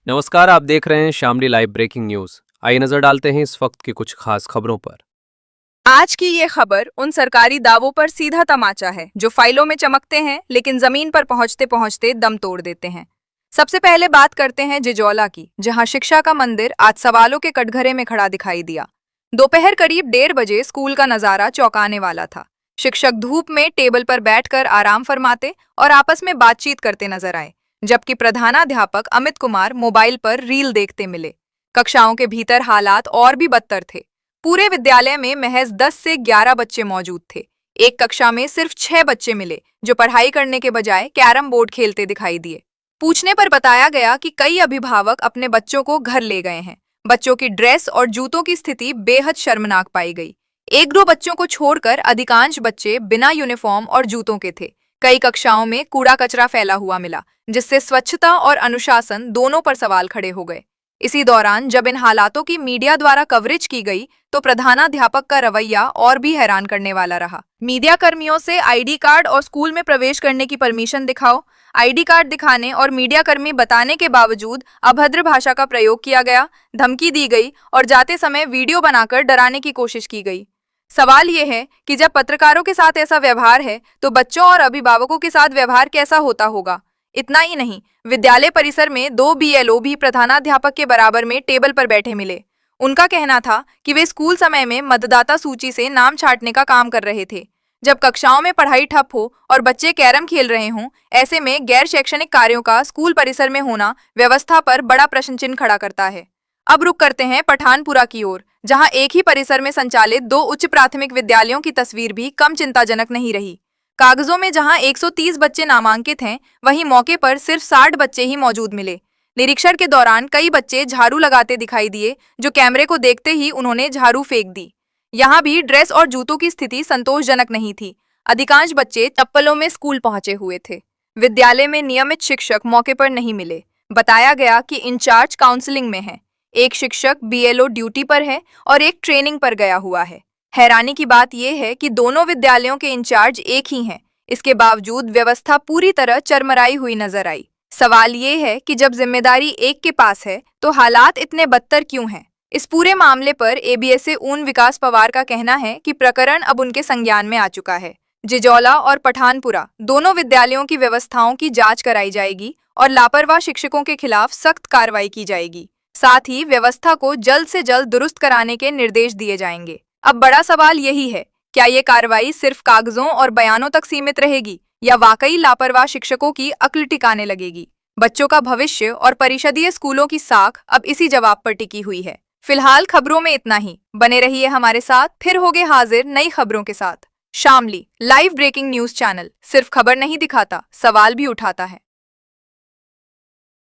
नमस्कार, आप देख रहे हैं शामली लाइव ब्रेकिंग न्यूज। आइए नजर डालते हैं इस वक्त की कुछ खास खबरों पर। आज की ये खबर उन सरकारी दावों पर सीधा तमाचा है जो फाइलों में चमकते हैं लेकिन जमीन पर पहुंचते पहुंचते दम तोड़ देते हैं। सबसे पहले बात करते हैं जिजौला की, जहां शिक्षा का मंदिर आज सवालों के कटघरे में खड़ा दिखाई दिया। दोपहर करीब 1:30 स्कूल का नजारा चौंकाने वाला था। शिक्षक धूप में टेबल पर बैठकर आराम फरमाते और आपस में बातचीत करते नजर आए, जबकि प्रधानाध्यापक अमित कुमार मोबाइल पर रील देखते मिले। कक्षाओं के भीतर हालात और भी बदतर थे। पूरे विद्यालय में महज 10 से 11 बच्चे मौजूद थे। एक कक्षा में सिर्फ 6 बच्चे मिले जो पढ़ाई करने के बजाय कैरम बोर्ड खेलते दिखाई दिए। पूछने पर बताया गया कि कई अभिभावक अपने बच्चों को घर ले गए हैं। बच्चों की ड्रेस और जूतों की स्थिति बेहद शर्मनाक पाई गई। एक दो बच्चों को छोड़कर अधिकांश बच्चे बिना यूनिफॉर्म और जूतों के थे। कई कक्षाओं में कूड़ा कचरा फैला हुआ मिला, जिससे स्वच्छता और अनुशासन दोनों पर सवाल खड़े हो गए। इसी दौरान जब इन हालातों की मीडिया द्वारा कवरेज की गई तो प्रधानाध्यापक का रवैया और भी हैरान करने वाला रहा। मीडिया कर्मियों से आईडी कार्ड और स्कूल में प्रवेश करने की परमिशन दिखाओ। आईडी कार्ड दिखाने और मीडिया कर्मी बताने के बावजूद अभद्र भाषा का प्रयोग किया गया, धमकी दी गई और जाते समय वीडियो बनाकर डराने की कोशिश की गई। सवाल यह है कि जब पत्रकारों के साथ ऐसा व्यवहार है तो बच्चों और अभिभावकों के साथ व्यवहार कैसा होता होगा। इतना ही नहीं, विद्यालय परिसर में 2 बीएलओ भी प्रधानाध्यापक के बराबर में टेबल पर बैठे मिले। उनका कहना था कि वे स्कूल समय में मतदाता सूची से नाम छांटने का काम कर रहे थे। जब कक्षाओं में पढ़ाई ठप हो और बच्चे कैरम खेल रहे हों, ऐसे में गैर शैक्षणिक कार्यों का स्कूल परिसर में होना व्यवस्था पर बड़ा प्रश्न चिन्ह खड़ा करता है। अब रुक करते हैं पठानपुरा की ओर, जहां एक ही परिसर में संचालित 2 उच्च प्राथमिक विद्यालयों की तस्वीर भी कम चिंताजनक नहीं रही। कागजों में जहां 130 बच्चे नामांकित हैं, वहीं मौके पर सिर्फ 60 बच्चे ही मौजूद मिले। निरीक्षण के दौरान कई बच्चे झाड़ू लगाते दिखाई दिए, जो कैमरे को देखते ही उन्होंने झाड़ू फेंक दी। यहाँ भी ड्रेस और जूतों की स्थिति संतोषजनक नहीं थी। अधिकांश बच्चे चप्पलों में स्कूल पहुंचे हुए थे। विद्यालय में नियमित शिक्षक मौके पर नहीं मिले। बताया गया कि इंचार्ज काउंसलिंग में है। एक शिक्षक बीएलओ ड्यूटी पर है और एक ट्रेनिंग पर गया हुआ है। हैरानी की बात यह है कि दोनों विद्यालयों के इंचार्ज एक ही हैं। इसके बावजूद व्यवस्था पूरी तरह चरमराई हुई नजर आई। सवाल ये है कि जब जिम्मेदारी एक के पास है तो हालात इतने बदतर क्यों हैं? इस पूरे मामले पर एबीएसए ऊन विकास पवार का कहना है कि प्रकरण अब उनके संज्ञान में आ चुका है। जिजौला और पठानपुरा दोनों विद्यालयों की व्यवस्थाओं की जांच कराई जाएगी और लापरवाह शिक्षकों के खिलाफ सख्त कार्रवाई की जाएगी। साथ ही व्यवस्था को जल्द से जल्द दुरुस्त कराने के निर्देश दिए जाएंगे। अब बड़ा सवाल यही है, क्या ये कार्रवाई सिर्फ कागजों और बयानों तक सीमित रहेगी या वाकई लापरवाह शिक्षकों की अक्ल टिकाने लगेगी? बच्चों का भविष्य और परिषदीय स्कूलों की साख अब इसी जवाब पर टिकी हुई है। फिलहाल खबरों में इतना ही। बने रहिए हमारे साथ, फिर होगे हाजिर नई खबरों के साथ। Shamli live breaking news channel सिर्फ खबर नहीं दिखाता, सवाल भी उठाता है।